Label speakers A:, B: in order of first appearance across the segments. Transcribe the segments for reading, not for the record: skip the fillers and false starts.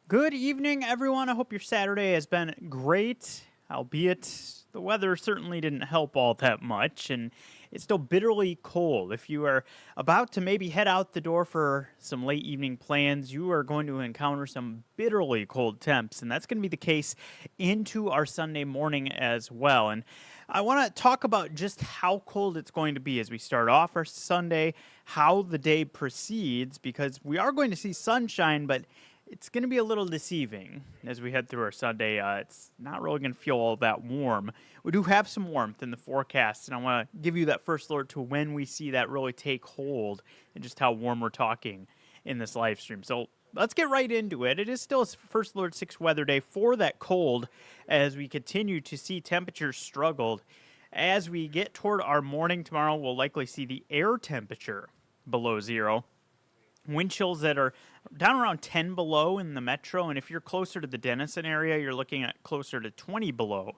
A: Good evening, everyone. I hope your Saturday has been great, albeit the weather certainly didn't help all that much, and it's still bitterly cold. If you are about to maybe head out the door for some late evening plans, you are going to encounter some bitterly cold temps, and that's going to be the case into our Sunday morning as well. And I want to talk about just how cold it's going to be as we start off our Sunday, how the day proceeds, because we are going to see sunshine, but it's going to be a little deceiving as we head through our Sunday. It's not really going to feel all that warm. We do have some warmth in the forecast, and I want to give you that first alert to when we see that really take hold and just how warm we're talking in this live stream. So let's get right into it. It is still a first alert 6 weather day for that cold as we continue to see temperatures struggled. As we get toward our morning tomorrow, we'll likely see the air temperature below zero. Wind chills that are down around 10 below in the metro, and if you're closer to the Denison area, you're looking at closer to 20 below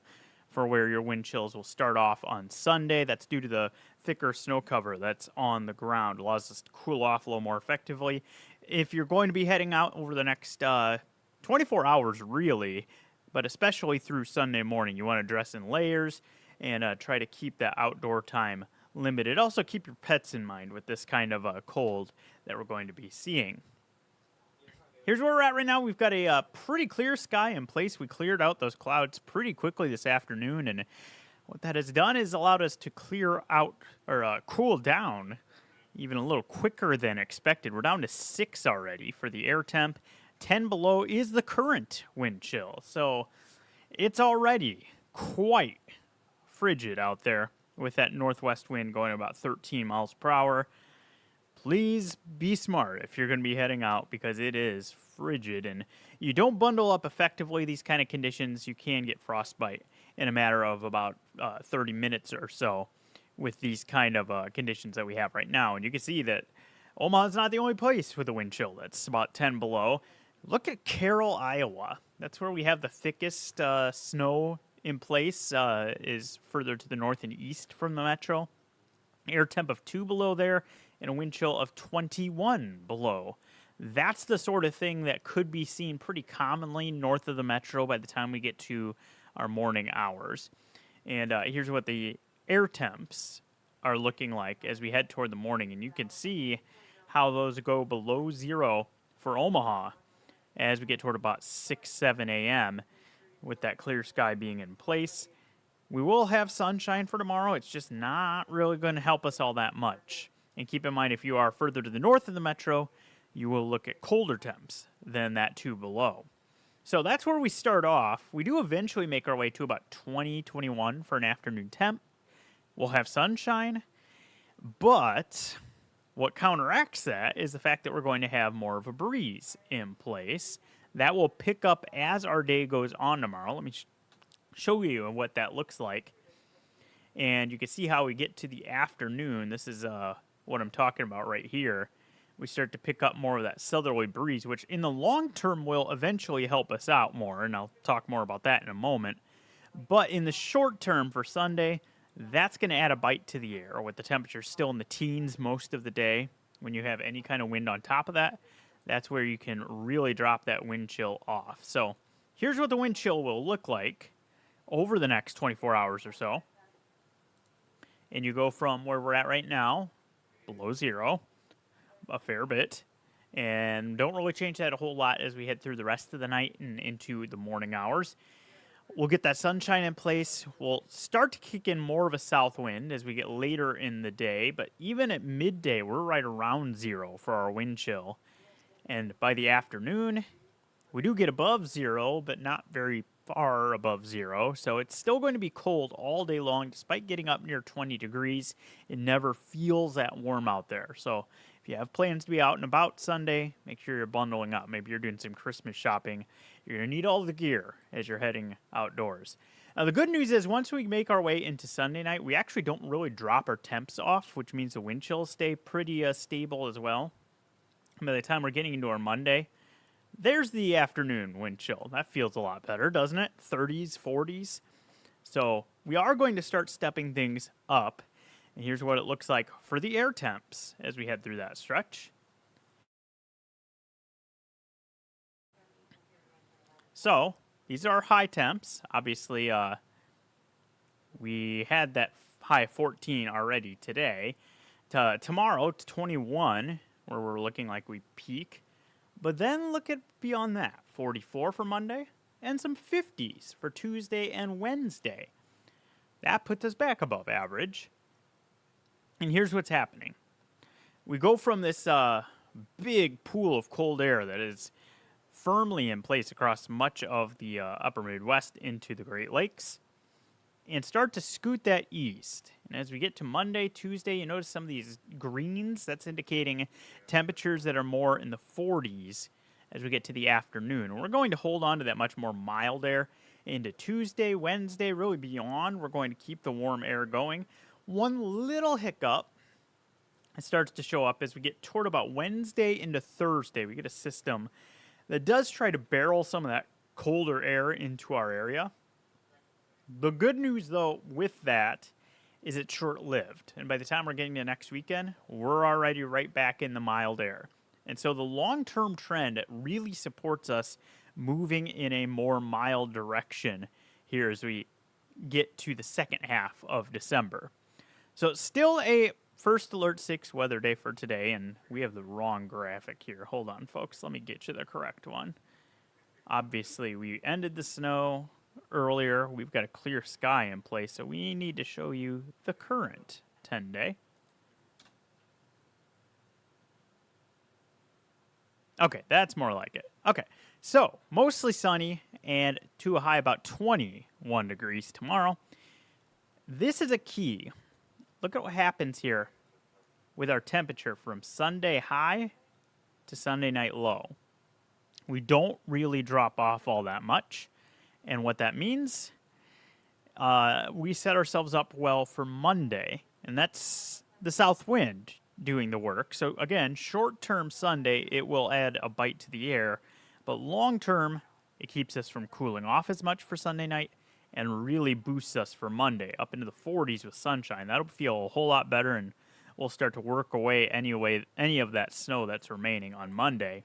A: for where your wind chills will start off on Sunday. That's due to the thicker snow cover that's on the ground. It allows us to cool off a little more effectively. If you're going to be heading out over the next 24 hours, really, but especially through Sunday morning, you want to dress in layers and try to keep that outdoor time limited. Also, keep your pets in mind with this kind of cold that we're going to be seeing. Here's where we're at right now. We've got a pretty clear sky in place. We cleared out those clouds pretty quickly this afternoon, and what that has done is allowed us to clear out or cool down even a little quicker than expected. We're down to 6 already for the air temp. 10 below is the current wind chill, so it's already quite frigid out there with that northwest wind going about 13 miles per hour. Please be smart if you're going to be heading out because it is frigid, and you don't bundle up effectively these kind of conditions, you can get frostbite in a matter of about 30 minutes or so with these kind of conditions that we have right now. And you can see that Omaha's not the only place with a wind chill that's about 10 below. Look at Carroll, Iowa. That's where we have the thickest snow in place, is further to the north and east from the metro. Air temp of 2 below there and a wind chill of 21 below. That's the sort of thing that could be seen pretty commonly north of the metro by the time we get to our morning hours. And here's what the air temps are looking like as we head toward the morning. And you can see how those go below zero for Omaha as we get toward about 6, 7 a.m. with that clear sky being in place. We will have sunshine for tomorrow. It's just not really going to help us all that much. And keep in mind, if you are further to the north of the metro, you will look at colder temps than that 2 below. So that's where we start off. We do eventually make our way to about 20, 21 for an afternoon temp. We'll have sunshine, but what counteracts that is the fact that we're going to have more of a breeze in place. That will pick up as our day goes on tomorrow. Let me show you what that looks like. And you can see how we get to the afternoon. This is what I'm talking about right here. We start to pick up more of that southerly breeze, which in the long term will eventually help us out more. And I'll talk more about that in a moment. But in the short term for Sunday, that's going to add a bite to the air with the temperature still in the teens most of the day. When you have any kind of wind on top of that, that's where you can really drop that wind chill off. So here's what the wind chill will look like over the next 24 hours or so. And you go from where we're at right now, below zero, a fair bit. And don't really change that a whole lot as we head through the rest of the night and into the morning hours. We'll get that sunshine in place. We'll start to kick in more of a south wind as we get later in the day. But even at midday, we're right around zero for our wind chill. And by the afternoon, we do get above zero, but not very far above zero. So it's still going to be cold all day long. Despite getting up near 20 degrees, it never feels that warm out there. So if you have plans to be out and about Sunday, make sure you're bundling up. Maybe you're doing some Christmas shopping. You're going to need all the gear as you're heading outdoors. Now, the good news is once we make our way into Sunday night, we actually don't really drop our temps off, which means the wind chills stay pretty stable as well. By the time we're getting into our Monday, there's the afternoon wind chill. That feels a lot better, doesn't it? 30s, 40s. So we are going to start stepping things up. And here's what it looks like for the air temps as we head through that stretch. So these are our high temps. Obviously, we had that high 14 already today. Tomorrow to 21, where we're looking like we peak. But then look at beyond that, 44 for Monday and some 50s for Tuesday and Wednesday. That puts us back above average. And here's what's happening. We go from this big pool of cold air that is firmly in place across much of the upper Midwest into the Great Lakes and start to scoot that east. And as we get to Monday, Tuesday, you notice some of these greens. That's indicating temperatures that are more in the 40s as we get to the afternoon. We're going to hold on to that much more mild air into Tuesday, Wednesday, really beyond. We're going to keep the warm air going. One little hiccup, it starts to show up as we get toward about Wednesday into Thursday. We get a system that does try to barrel some of that colder air into our area. The good news, though, with that is it's short-lived. And by the time we're getting to next weekend, we're already right back in the mild air. And so the long-term trend really supports us moving in a more mild direction here as we get to the second half of December. So still a first alert 6 weather day for today, and we have the wrong graphic here. Hold on, folks. Let me get you the correct one. Obviously, we ended the snow earlier. We've got a clear sky in place, so we need to show you the current 10-day. Okay, that's more like it. Okay, so mostly sunny and to a high about 21 degrees tomorrow. This is a key. Look at what happens here with our temperature from Sunday high to Sunday night low. We don't really drop off all that much. And what that means, we set ourselves up well for Monday. And that's the south wind doing the work. So again, short-term Sunday, it will add a bite to the air. But long-term, it keeps us from cooling off as much for Sunday night and really boosts us for Monday up into the 40s with sunshine. That'll feel a whole lot better, and we'll start to work away any of that snow that's remaining on Monday.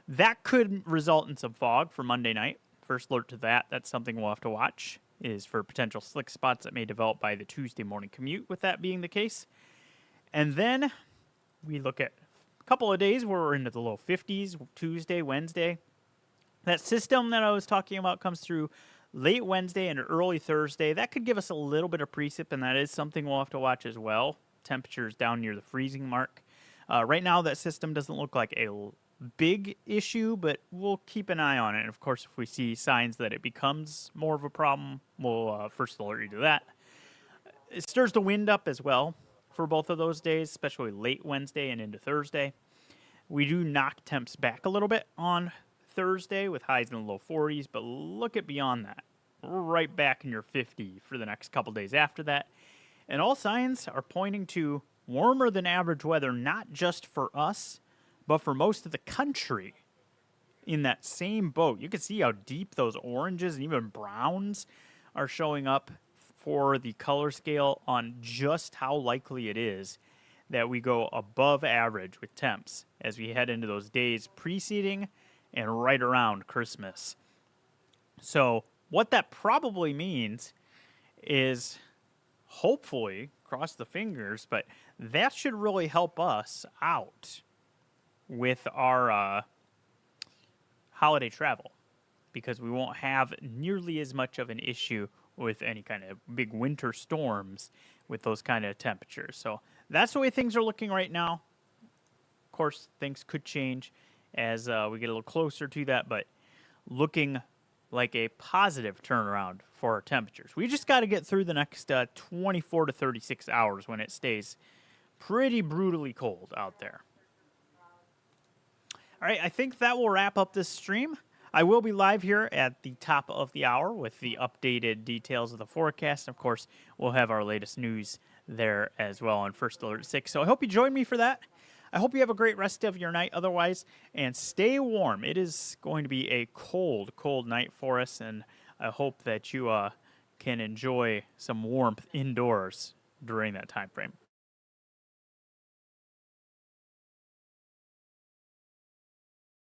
A: That could result in some fog for Monday night. First alert to that. That's something we'll have to watch, is for potential slick spots that may develop by the Tuesday morning commute, with that being the case. And then we look at a couple of days where we're into the low 50s, Tuesday, Wednesday. That system that I was talking about comes through late Wednesday and early Thursday. That could give us a little bit of precip, and that is something we'll have to watch as well. Temperatures down near the freezing mark. Right now, that system doesn't look like a big issue, but we'll keep an eye on it. And of course, if we see signs that it becomes more of a problem, we'll first alert you to that. It stirs the wind up as well for both of those days, especially late Wednesday and into Thursday. We do knock temps back a little bit on Thursday with highs in the low 40s, but look at beyond that. We're right back in your 50 for the next couple days after that. And all signs are pointing to warmer than average weather, not just for us, but for most of the country in that same boat. You can see how deep those oranges and even browns are showing up for the color scale on just how likely it is that we go above average with temps as we head into those days preceding and right around Christmas. So what that probably means is, hopefully, cross the fingers, but that should really help us out with our holiday travel, because we won't have nearly as much of an issue with any kind of big winter storms with those kind of temperatures. So that's the way things are looking right now. Of course, things could change as we get a little closer to that, but looking like a positive turnaround for our temperatures. We just got to get through the next 24 to 36 hours when it stays pretty brutally cold out there. All right, I think that will wrap up this stream. I will be live here at the top of the hour with the updated details of the forecast. Of course, we'll have our latest news there as well on First Alert 6. So I hope you join me for that. I hope you have a great rest of your night otherwise, and stay warm. It is going to be a cold, cold night for us, and I hope that you can enjoy some warmth indoors during that time frame.